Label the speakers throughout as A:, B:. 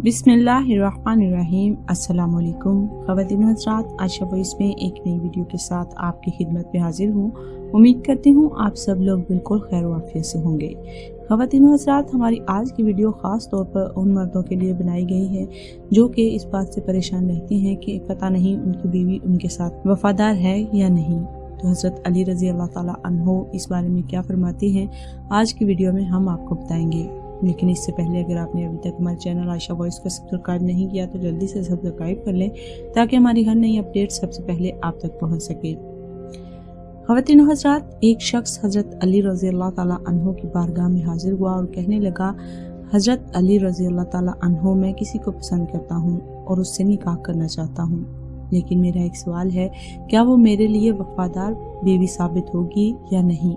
A: बिस्मिल्लाहिर्रहमानिर्रहीम। अस्सलाम वालेकुम ख़वातीन हज़रात, आशा वॉइस में एक नई वीडियो के साथ आपकी खिदमत में हाजिर हूँ। उम्मीद करती हूँ आप सब लोग बिल्कुल खैर वाफियत से होंगे। ख़वातीन हज़रात, हमारी आज की वीडियो ख़ास तौर पर उन मर्दों के लिए बनाई गई है जो कि इस बात से परेशान रहते हैं कि पता नहीं उनकी बीवी उनके साथ वफादार है या नहीं। तो हज़रत अली रज़ी अल्लाह ताला अन्हो इस बारे में क्या फरमाती हैं, आज की वीडियो में हम आपको बताएंगे। लेकिन इससे पहले अगर आपने अभी तक हमारे चैनल आयशा वॉइस को सब्सक्राइब नहीं किया तो जल्दी से सब्सक्राइब कर लें ताकि हमारी हर नई अपडेट सबसे पहले आप तक पहुंच सके। ख़वातीन हज़रात, एक शख्स हज़रत अली रज़ी अल्लाह ताला अन्हो की बारगाह में हाजिर हुआ और कहने लगा, हज़रत अली रज़ी अल्लाह ताला अन्हो, मैं किसी को पसंद करता हूँ और उससे निकाह करना चाहता हूँ, लेकिन मेरा एक सवाल है, क्या वो मेरे लिए वफादार बीवी साबित होगी या नहीं।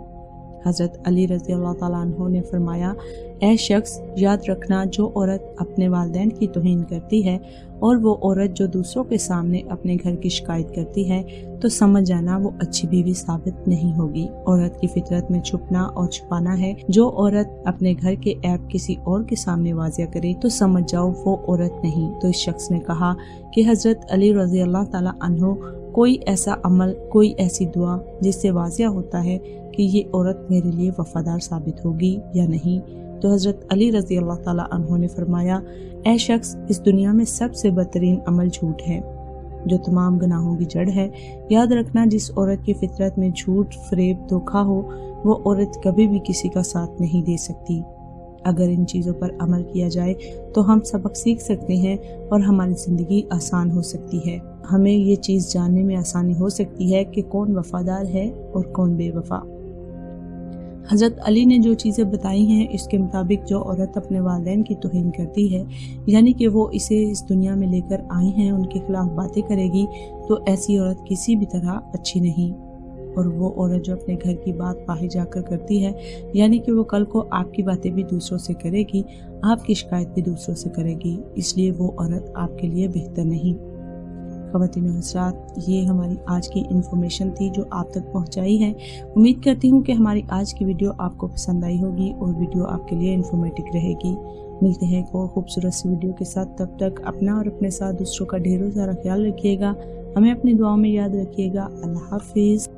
A: हज़रत अली रज़ी अल्लाह ताला अन्हो ने फरमाया, ऐ शख्स, याद रखना, जो औरत अपने वालिदैन की तौहीन करती है और वो औरत जो दूसरों के सामने अपने घर की शिकायत करती है तो समझ जाना वो अच्छी बीवी साबित नहीं होगी। औरत की फितरत में छुपना और छुपाना है। जो औरत अपने घर के ऐब किसी और के सामने वाजिया करे तो समझ जाओ वो औरत नहीं। तो इस शख्स ने कहा कि हज़रत अली रज़ी अल्लाह ताला अन्हो, कोई ऐसा अमल, कोई ऐसी दुआ जिससे वाजिया होता है कि ये औरत मेरे लिए वफादार साबित होगी या नहीं। तो हज़रत अली रज़ी अल्लाह ताला अन्हो ने फरमाया, ऐ शख्स, इस दुनिया में सबसे बदतरीन अमल झूठ है जो तमाम गुनाहों की जड़ है। याद रखना, जिस औरत की फितरत में झूठ, फरेब, धोखा हो वो औरत कभी भी किसी का साथ नहीं दे सकती। अगर इन चीज़ों पर अमल किया जाए तो हम सबक सीख सकते हैं और हमारी ज़िंदगी आसान हो सकती है। हमें ये चीज़ जानने में आसानी हो सकती है कि कौन वफादार है और कौन बेवफा। हज़रत अली ने जो चीज़ें बताई हैं, इसके मुताबिक जो औरत अपने वालिदैन की तौहीन करती है, यानी कि वो इसे इस दुनिया में लेकर आई हैं, उनके खिलाफ बातें करेगी, तो ऐसी औरत किसी भी तरह अच्छी नहीं। और वो औरत जो अपने घर की बात बाहर जाकर करती है, यानी कि वो कल को आपकी बातें भी दूसरों से करेगी, आपकी शिकायत भी दूसरों से करेगी, इसलिए वो औरत आपके लिए बेहतर नहीं। ख़वातीन हज़रात, ये हमारी आज की इन्फॉर्मेशन थी जो आप तक पहुंचाई है। उम्मीद करती हूँ कि हमारी आज की वीडियो आपको पसंद आई होगी और वीडियो आपके लिए इन्फॉर्मेटिव रहेगी। मिलते हैं एक और खूबसूरत सी वीडियो के साथ। तब तक अपना और अपने साथ दूसरों का ढेरों सारा ख्याल रखिएगा। हमें अपनी दुआओं में याद रखिएगा। अल्लाह हाफिज़।